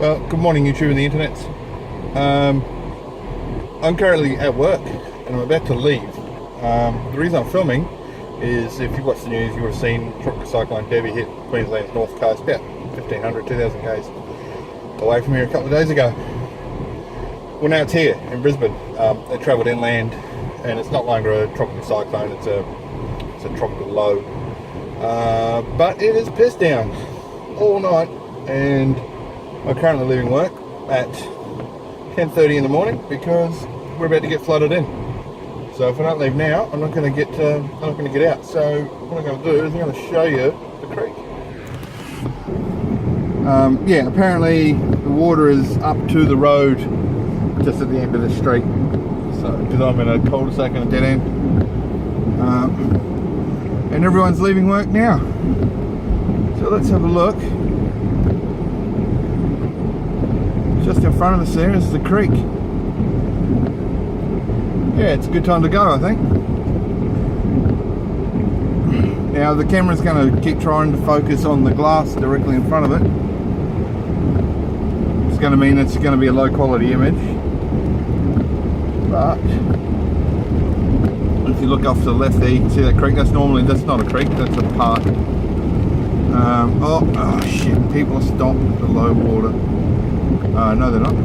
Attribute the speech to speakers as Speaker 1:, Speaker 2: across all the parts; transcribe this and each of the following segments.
Speaker 1: Well, good morning YouTube and the internet. I'm currently at work and I'm about to leave. The reason I'm filming is, if you watched the news, you would have seen Tropical Cyclone Debbie hit Queensland's north coast about 1,500, 2,000 k's away from here a couple of days ago. Well, now it's here in Brisbane. It travelled inland and it's not longer a tropical cyclone, it's a tropical low. But it is pissed down all night, and I'm currently leaving work at 10:30 in the morning because we're about to get flooded in. So if I don't leave now, I'm not going to get out. So what I'm going to do is I'm going to show you the creek. Yeah, apparently the water is up to the road just at the end of the street. So because I'm in a cul-de-sac and a dead end, and everyone's leaving work now. So let's have a look. Just in front of us there is the creek. Yeah, it's a good time to go, I think. Now the camera's going to keep trying to focus on the glass directly in front of it. It's going to mean it's going to be a low quality image. But if you look off to the left there, you can see that creek. That's not a creek, that's a park. Oh shit, people are stopped the low water. No, they're not.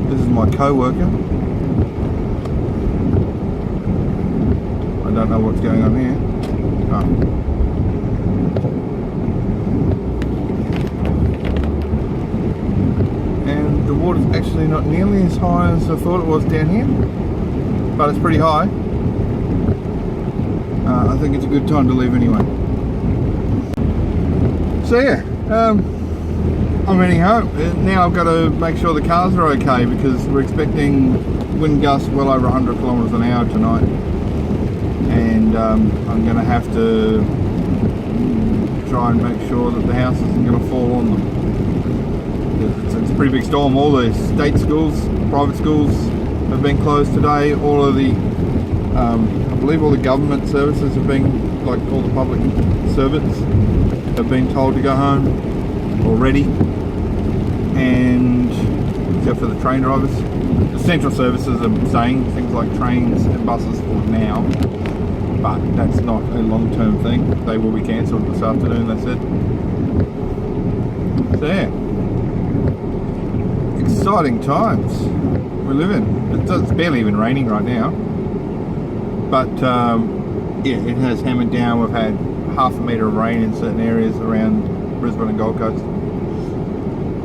Speaker 1: This is my co-worker. I don't know what's going on here. Oh. And the water's actually not nearly as high as I thought it was down here, but it's pretty high. I think it's a good time to leave anyway. So yeah, I'm heading home. Now I've got to make sure the cars are okay because we're expecting wind gusts well over 100 kilometres an hour tonight, and I'm going to have to try and make sure that the house isn't going to fall on them. It's a pretty big storm. All the state schools, private schools have been closed today. All of the I believe all the government services have been, like all the public servants have been told to go home already, and except for the train drivers. Essential services are saying things like trains and buses for now, but that's not a long-term thing. They will be cancelled this afternoon, they said. So yeah, exciting times we live in. It's barely even raining right now, but yeah, it has hammered down. We've had half a metre of rain in certain areas around Brisbane and Gold Coast.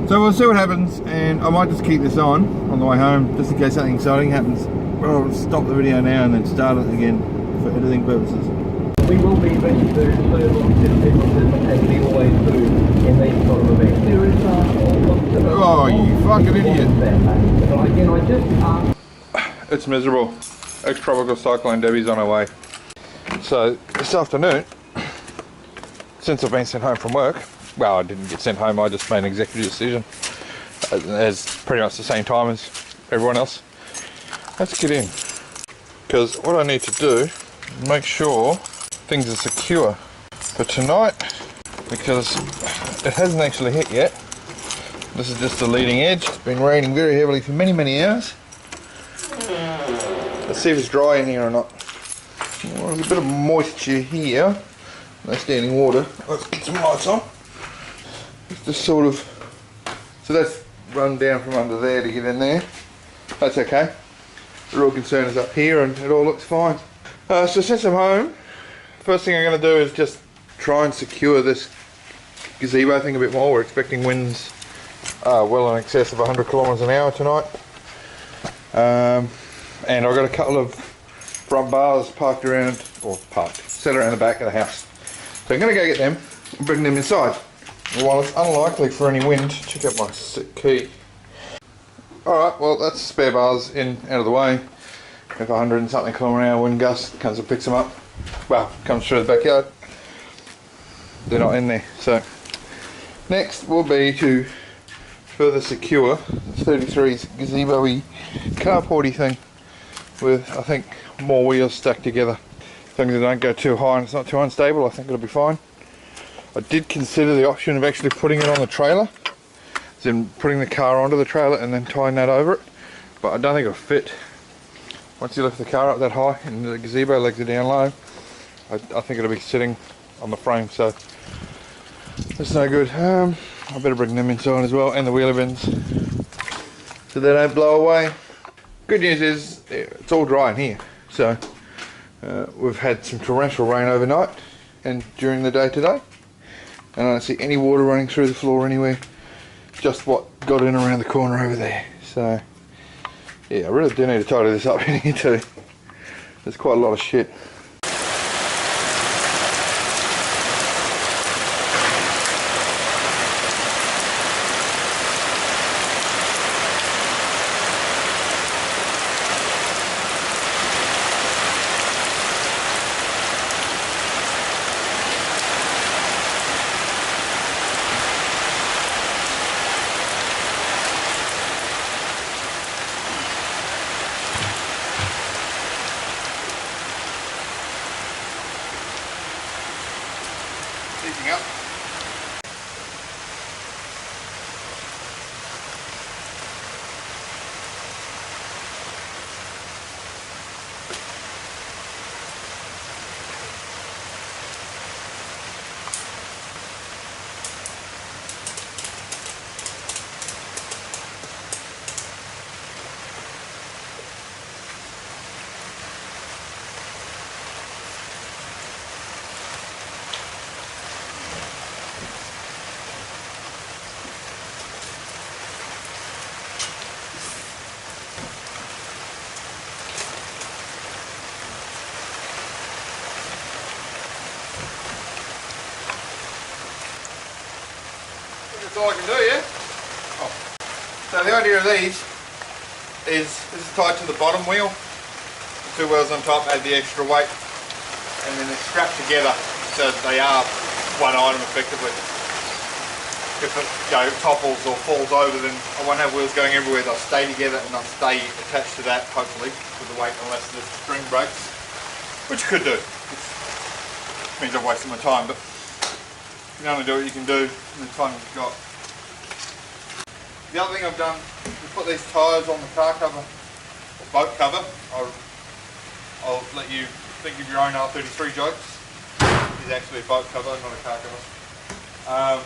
Speaker 1: So we'll see what happens, and I might just keep this on the way home just in case something exciting happens. But I'll stop the video now and then start it again for editing purposes.
Speaker 2: We will be ready to serve on businesses as we always do in these sort of events. There is
Speaker 1: oh, you fucking idiot.
Speaker 2: But again, I just
Speaker 1: It's miserable. Ex Tropical Cyclone Debbie's on her way. So this afternoon, since I've been sent home from work, well, I didn't get sent home, I just made an executive decision. It's pretty much the same time as everyone else. Let's get in, because what I need to do is make sure things are secure for tonight, because it hasn't actually hit yet. This is just the leading edge. It's been raining very heavily for many hours. Let's see if it's dry in here or not. Well, there's a bit of moisture here. No standing water. Let's get some lights on. It's just sort of, so that's run down from under there to get in there. That's okay. The real concern is up here, and it all looks fine. So since I'm home, first thing I'm going to do is just try and secure this gazebo thing a bit more. We're expecting winds well in excess of 100 kilometres an hour tonight. And I've got a couple of front bars parked around, set around the back of the house. So I'm going to go get them and bring them inside. While it's unlikely for any wind, check out my sick key. Alright, well that's spare bars out of the way. If 100 and something kilometre an hour wind gust comes and picks them up, well, comes through the backyard, they're not in there. So next will be to further secure the 33's gazebo-y carporty thing with, I think, more wheels stuck together. As long as they don't go too high and it's not too unstable, I think it'll be fine. I did consider the option of actually putting it on the trailer, then putting the car onto the trailer and then tying that over it, but I don't think it'll fit. Once you lift the car up that high and the gazebo legs are down low, I think it'll be sitting on the frame, so that's no good. I better bring them inside as well, and the wheelie bins, so they don't blow away. Good news is it's all dry in here, so we've had some torrential rain overnight and during the day today, and I don't see any water running through the floor anywhere, just what got in around the corner over there. So yeah, I really do need to tidy this up in here too. There's quite a lot of shit. Up. That's all I can do, yeah? Oh. So the idea of these is this is tied to the bottom wheel. The two wheels on top add the extra weight, and then they're strapped together so that they are one item effectively. If it topples or falls over, then I won't have wheels going everywhere. They'll stay together and they'll stay attached to that, hopefully, with the weight, unless the string breaks, which could do. It means I've wasted my time, but you can only do what you can do in the time you've got. The other thing I've done is put these tyres on the car cover, or boat cover. I'll let you think of your own R33 jokes. It's actually a boat cover, not a car cover.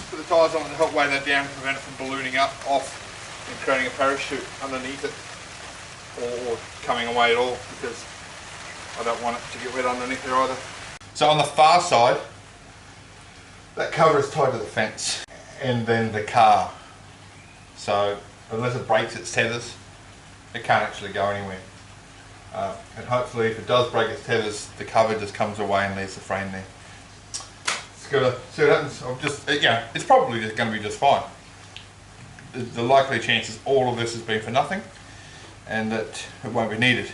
Speaker 1: Put the tyres on it to help weigh that down and prevent it from ballooning up, off, and creating a parachute underneath it, or coming away at all, because I don't want it to get wet underneath there either. So on the far side, that cover is tied to the fence and then the car. So unless it breaks its tethers, it can't actually go anywhere. And hopefully if it does break its tethers, the cover just comes away and leaves the frame there. It's gonna see what happens. It's probably just going to be just fine. The likely chance is all of this has been for nothing and that it won't be needed.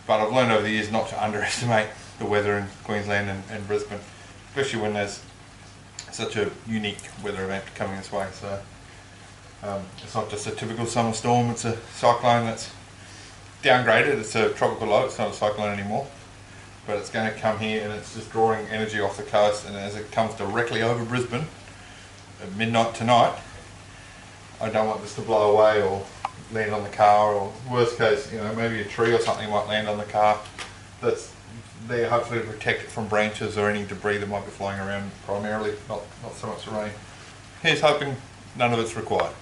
Speaker 1: But I've learned over the years not to underestimate the weather in Queensland and Brisbane, especially when there's such a unique weather event coming this way. So it's not just a typical summer storm, it's a cyclone that's downgraded. It's a tropical low, it's not a cyclone anymore, but it's going to come here and it's just drawing energy off the coast, and as it comes directly over Brisbane at midnight tonight, I don't want this to blow away or land on the car, or worst case, maybe a tree or something might land on the car that's there hopefully to protect it from branches or any debris that might be flying around, primarily, not so much the rain. Here's hoping none of it's required.